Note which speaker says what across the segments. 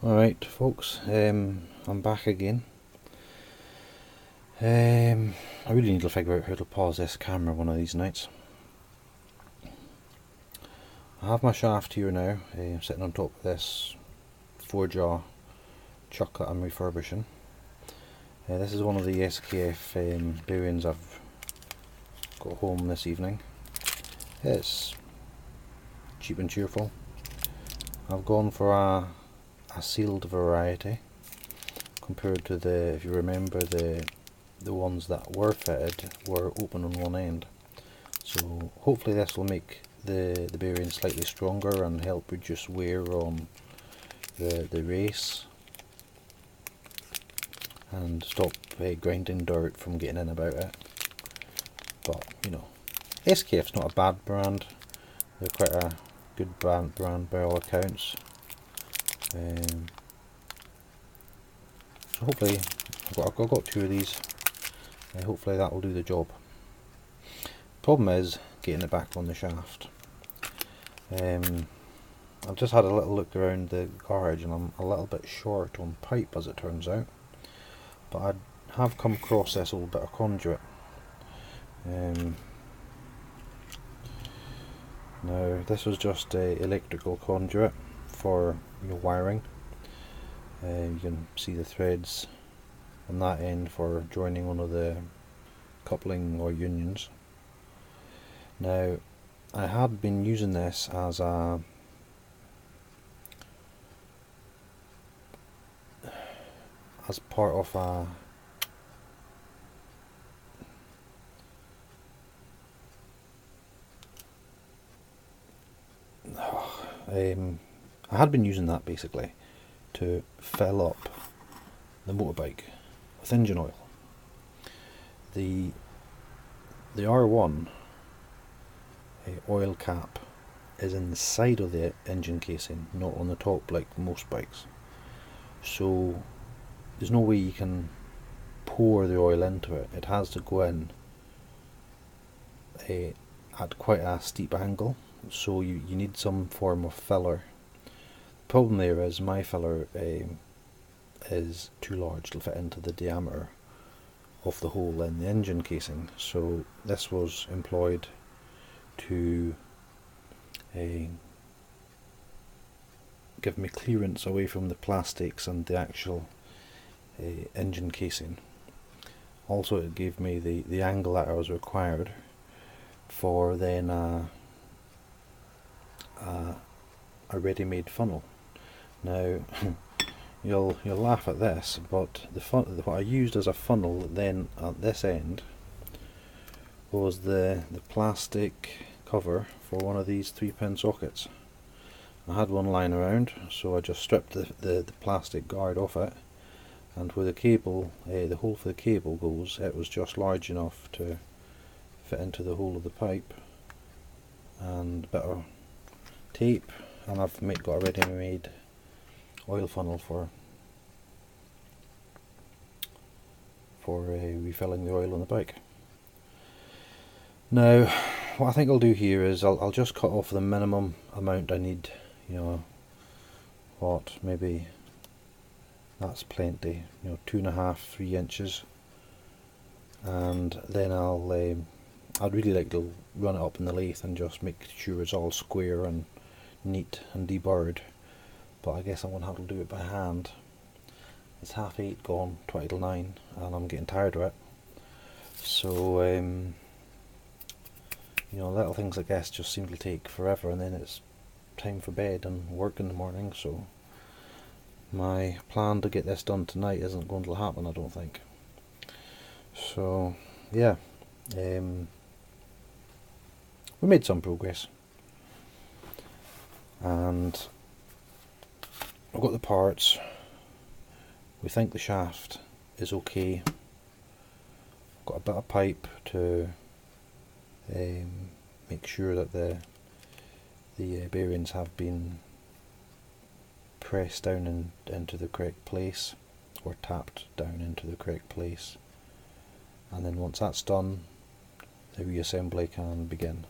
Speaker 1: Alright folks, I'm back again. I really need to figure out how to pause this camera one of these nights. I have my shaft here now, sitting on top of this 4-jaw chuck that I'm refurbishing. This is one of the SKF bearings I've got home this evening. It's cheap and cheerful. I've gone for a sealed variety compared to if you remember, the ones that were fitted were open on one end. So hopefully this will make the bearing slightly stronger and help reduce wear on the race and stop grinding dirt from getting in about it. But you know, SKF's not a bad brand. They're quite a good brand by all accounts. So hopefully I've got 2 of these. Hopefully that will do the job. Problem is getting it back on the shaft. I've just had a little look around the garage and I'm a little bit short on pipe, as it turns out. But I have come across this old bit of conduit. Now this was just a electrical conduit for wiring. You can see the threads on that end for joining one of the coupling or unions. Now I had been using this as part of I had been using that basically to fill up the motorbike with engine oil. The R1 oil cap is in the side of the engine casing, not on the top like most bikes. So there's no way you can pour the oil into it. It has to go in at quite a steep angle, so you need some form of filler. The problem there is my filler is too large to fit into the diameter of the hole in the engine casing, so this was employed to give me clearance away from the plastics and the actual engine casing. Also it gave me the angle that I was required for then a ready-made funnel. Now you'll laugh at this, but what I used as a funnel then at this end was the plastic cover for one of these 3-pin sockets. I had one lying around, so I just stripped the plastic guard off it, and where the cable, the hole for the cable goes, it was just large enough to fit into the hole of the pipe, and a bit of tape, and I've got a ready-made oil funnel for refilling the oil on the bike. Now what I think I'll do here is I'll just cut off the minimum amount I need. Maybe that's plenty, 2.5–3 inches, and then I'd really like to run it up in the lathe and just make sure it's all square and neat and deburred, but I guess I won't have to do it by hand. It's 8:30 gone, 20 till 9, and I'm getting tired of it. So little things I guess just seem to take forever, and then it's time for bed and work in the morning, so my plan to get this done tonight isn't going to happen, I don't think. So yeah, we made some progress, and I've got the parts. We think the shaft is okay. Got a bit of pipe to make sure that the bearings have been pressed down into the correct place, or tapped down into the correct place, and then once that's done, the reassembly can begin,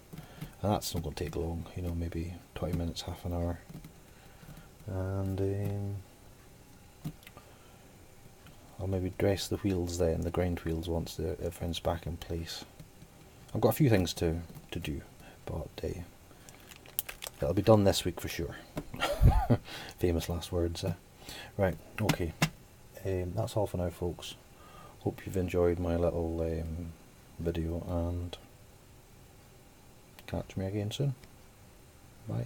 Speaker 1: and that's not going to take long, maybe 20 minutes, half an hour, and I'll maybe dress the wheels then, the grind wheels, once everything's back in place. I've got a few things to do, but it'll be done this week for sure. Famous last words. Right, okay. That's all for now, folks. Hope you've enjoyed my little video, and catch me again soon. Bye.